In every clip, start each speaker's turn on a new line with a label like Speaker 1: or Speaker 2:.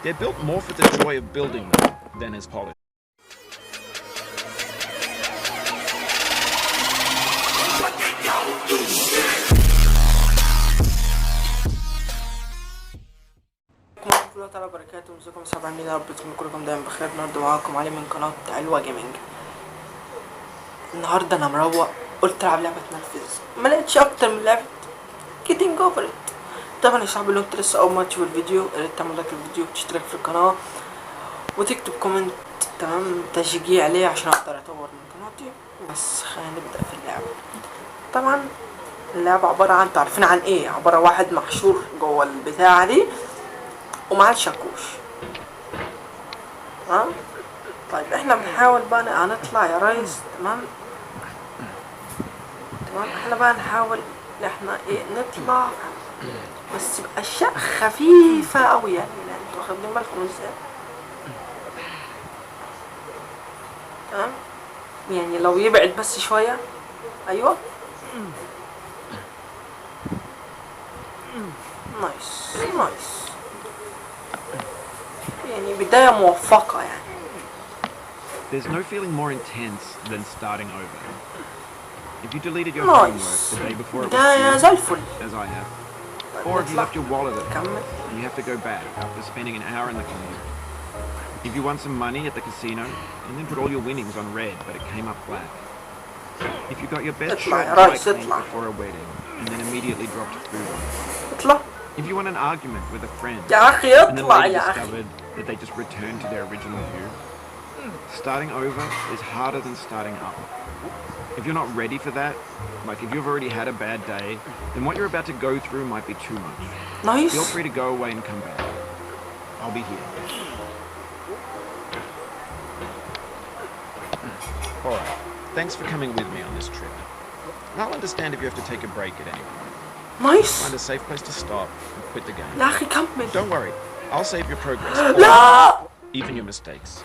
Speaker 1: They're built more for the joy of building them than as polish.
Speaker 2: ورحمة الله تعالى وبركاته. ازيكم يا عاملين يا رب تكونوا كلكم دايما بخير. النهارده معاكم علي من قناة حلوة جيمنج. النهارده انا مروق قلت العب لعبة مستفزة، ما لقيتش اكتر من لعبة getting over it. طبعا يا صاحبي لو انت لسه اول ما تشوف الفيديو يا ريت تعمل لايك للفيديو وتشترك في القناة وتكتب كومنت تمام تشجيع ليه عشان اقدر اطور من قناتي. بس خلينا نبدأ في اللعبة. طبعا اللعبة عبارة عن تعرفين عن ايه؟ عبارة واحد محشور جوه البتاعة دي ومعاه الشاكوش. ها طيب احنا بنحاول بقى هنطلع يا ريس. تمام احنا بقى نحاول ان احنا ايه نطلع، بس باشياء خفيفة اوي يعني انتوا واخدين بالكم ازاي؟ تمام يعني لو يبعد بس شوية. ايوه نايس يعني بداية موفقة يعني.
Speaker 1: There's no feeling more intense than starting over. If you deleted your homework the day before it was due, as I have, or if you left your wallet at home and you have to go back after spending an hour in the commute. If you won some money at the casino and then put all your winnings on red but it came up black. If you got your best shirt dry cleaned before a wedding and then immediately dropped food on it. If you won an argument with a friend and then later discovered that they just returned to their original view. Starting over is harder than starting up. If you're not ready for that, like if you've already had a bad day, then what you're about to go through might be too much.
Speaker 2: Nice.
Speaker 1: Feel free to go away and come back. I'll be here. Alright, thanks for coming with me on this trip. I'll understand if you have to take a break at any point.
Speaker 2: Nice.
Speaker 1: Find a safe place to stop and quit the game.
Speaker 2: يا أخي كمل.
Speaker 1: Don't worry, I'll save your progress.
Speaker 2: لا.
Speaker 1: Even your mistakes.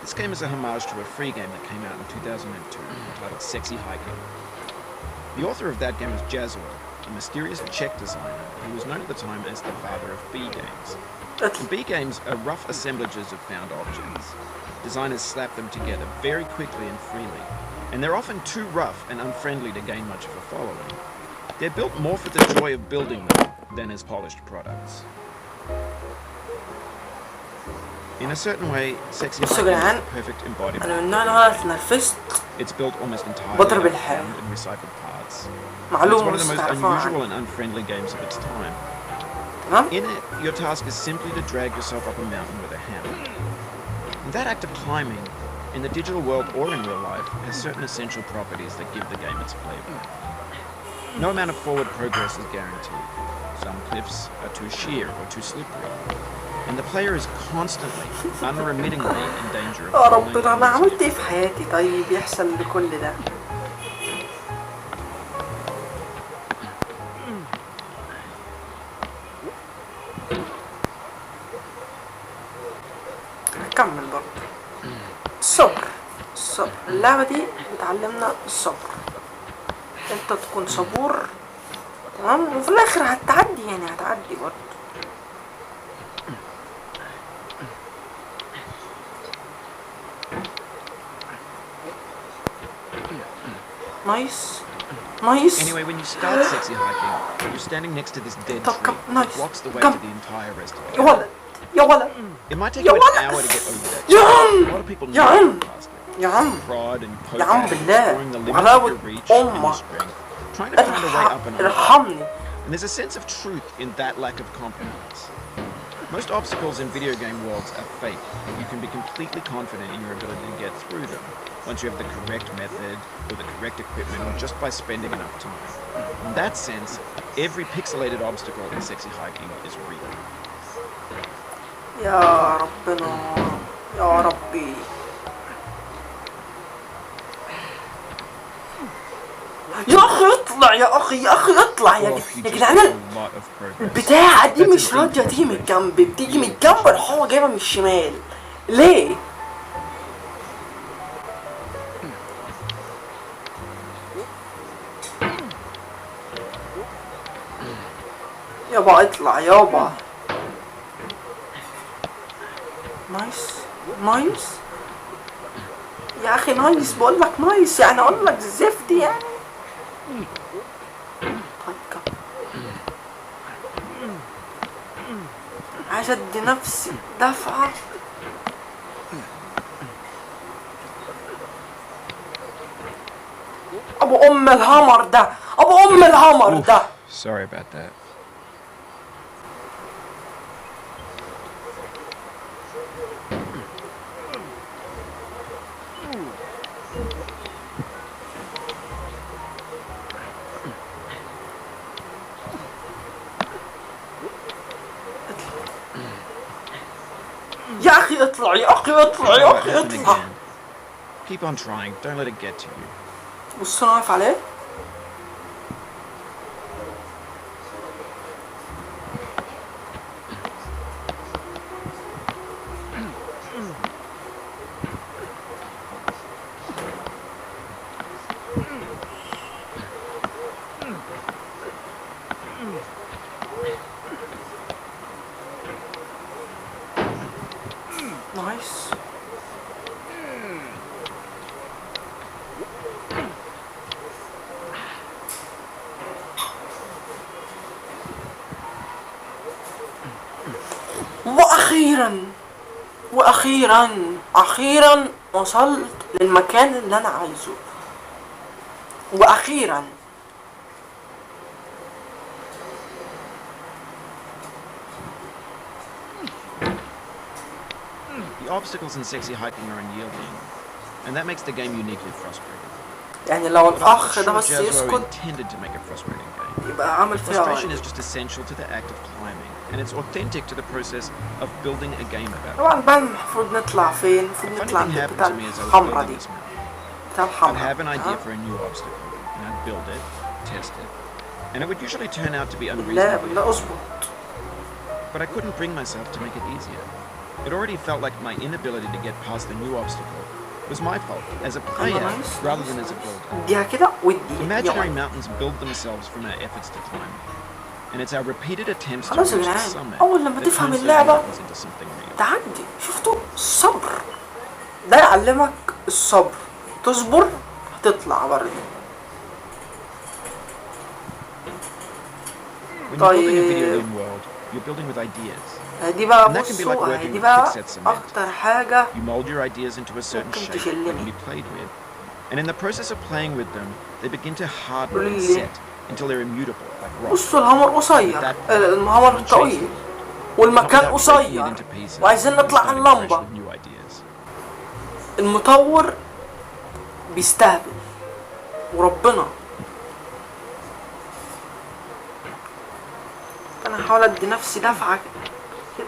Speaker 1: This game is a homage to a free game that came out in 2002 entitled Sexy Hiking. The author of that game was Jazzor, a mysterious Czech designer who was known at the time as the father of B games. B games are rough assemblages of found objects. Designers slap them together very quickly and freely, and they're often too rough and unfriendly to gain much of a following. They're built more for the joy of building them than as polished products. In a certain way, Sexy Hiking is the perfect embodiment. It's built almost entirely out of found and recycled parts. It's one of the most unusual and unfriendly games of its time. In it, your task is simply to drag yourself up a mountain with a hammer. And that act of climbing, in the digital world or in real life, has certain essential properties that give the game its flavor. No amount of forward progress is guaranteed. Some cliffs are too sheer or too slippery. And the player is constantly, unremittingly in danger of falling.
Speaker 2: ربنا انا عملت ايه في حياتي طيب يحصل لكل ده؟ هكمل برضه. الصبر اللعبة دي بتعلمنا الصبر. انت تكون صبور تمام وفي الاخر هتعدي يعني هتعدي برضه. Nice.
Speaker 1: Anyway, when you start Sexy Hiking, you're standing next to this dead tree that blocks the way to the entire rest of the game.
Speaker 2: يا ولد
Speaker 1: It might take you an hour to get over that. A lot of people know past it. Prod and poke throwing the limit of your reach and your strength, trying to find a way up and over. And there's a sense of truth in that lack of compromise. Most obstacles in video game worlds are fake. You can be completely confident in your ability to get through them once you have the correct method or the correct equipment or just by spending enough time. In that sense, every pixelated obstacle in Sexy Hiking is real.
Speaker 2: يا ربنا يا ربي يا اخي اطلع يا اخي اطلع يا جدعان. البتاعة دي مش راضية تيجي من الجنب، بتيجي من الجنب راح هو جايبها من الشمال ليه؟ يابا اطلع يابا. نايس نايس يا اخي نايس، بقول لك نايس يعني اقول لك زفت يعني. طيب كم عايز ادي نفسي دفعة. ابو ام الهمر ده، ابو ام الهمر ده.
Speaker 1: Sorry about that.
Speaker 2: يا اخي اطلع يا اخي اطلع يا اخي اطلع.
Speaker 1: Keep on trying. Don't let it get to you.
Speaker 2: بص انا واقف عليه. نايس. واخيرا وصلت للمكان اللي انا عايزه. واخيرا
Speaker 1: The obstacles in sexy hiking are unyielding, and that makes the game uniquely frustrating.
Speaker 2: يعني لو الاخ ده
Speaker 1: Sure,
Speaker 2: بس
Speaker 1: Jazro
Speaker 2: يسكت
Speaker 1: intended to make a frustrating game.
Speaker 2: يبقى عامل فيها
Speaker 1: Frustration
Speaker 2: غلط.
Speaker 1: is just essential to the act of climbing, and it's authentic to the process of building a game about it.
Speaker 2: طبعا بقى المفروض نطلع فين؟ المفروض
Speaker 1: Funny
Speaker 2: نطلع
Speaker 1: thing
Speaker 2: عند
Speaker 1: happened
Speaker 2: بتاع
Speaker 1: to me as I was
Speaker 2: الحمرا
Speaker 1: building
Speaker 2: دي،
Speaker 1: this mountain.
Speaker 2: بتاع
Speaker 1: I'd
Speaker 2: الحمرا.
Speaker 1: have an idea for a new obstacle, and I'd build it, test it, and it would usually turn out to be unreasonably
Speaker 2: لا
Speaker 1: hard.
Speaker 2: اظبط.
Speaker 1: But I couldn't bring myself to make it easier. It already felt like my inability to get past the new obstacle was my fault as a player rather than as a builder.
Speaker 2: اديها كده ودي.
Speaker 1: Imaginary mountains build themselves from our efforts to climb, and it's our repeated attempts to
Speaker 2: خلاص يا
Speaker 1: reach the
Speaker 2: جدعان،
Speaker 1: summit
Speaker 2: اول لما
Speaker 1: that
Speaker 2: تفهم
Speaker 1: turns those
Speaker 2: اللعبة
Speaker 1: mountains into something real.
Speaker 2: تعدي. شفتوا الصبر ده يعلمك الصبر، تصبر هتطلع برضه.
Speaker 1: When you're building a video game world, you're building with ideas.
Speaker 2: دي بقى
Speaker 1: And that can be like
Speaker 2: بصوا،
Speaker 1: working
Speaker 2: دي
Speaker 1: with
Speaker 2: بقى
Speaker 1: thick-set cement.
Speaker 2: اكتر حاجة
Speaker 1: You mold your ideas into a certain
Speaker 2: ممكن
Speaker 1: shape that
Speaker 2: تشلني.
Speaker 1: can be played with, and in the process of playing with them, they begin to harden and
Speaker 2: really?
Speaker 1: set until they're immutable, like rock.
Speaker 2: بصوا الهمر قصير، الهمر طويل والمكان قصير وعايزين نطلع على اللمبة. المطور بيستهبل وربنا. انا هحاول ادي نفسي دفعة كده.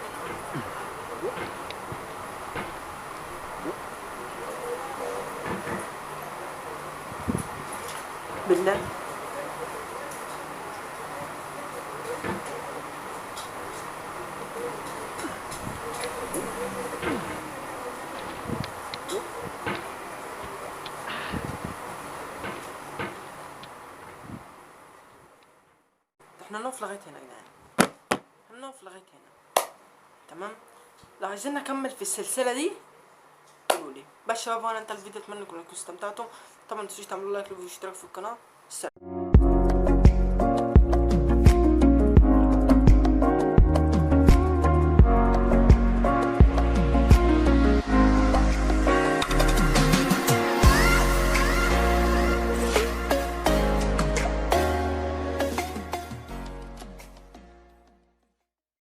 Speaker 2: بالله احنا نقف لغاية هنا يا جدعان، احنا نقف لغاية هنا تمام. لو عايزين نكمل في السلسلة دي قولوا لي. بس شباب، وانا انتهى الفيديو، اتمنى انكم استمتعتم. طبعا متنسوش تعملوا لايك واشتراك في القناة. السلام.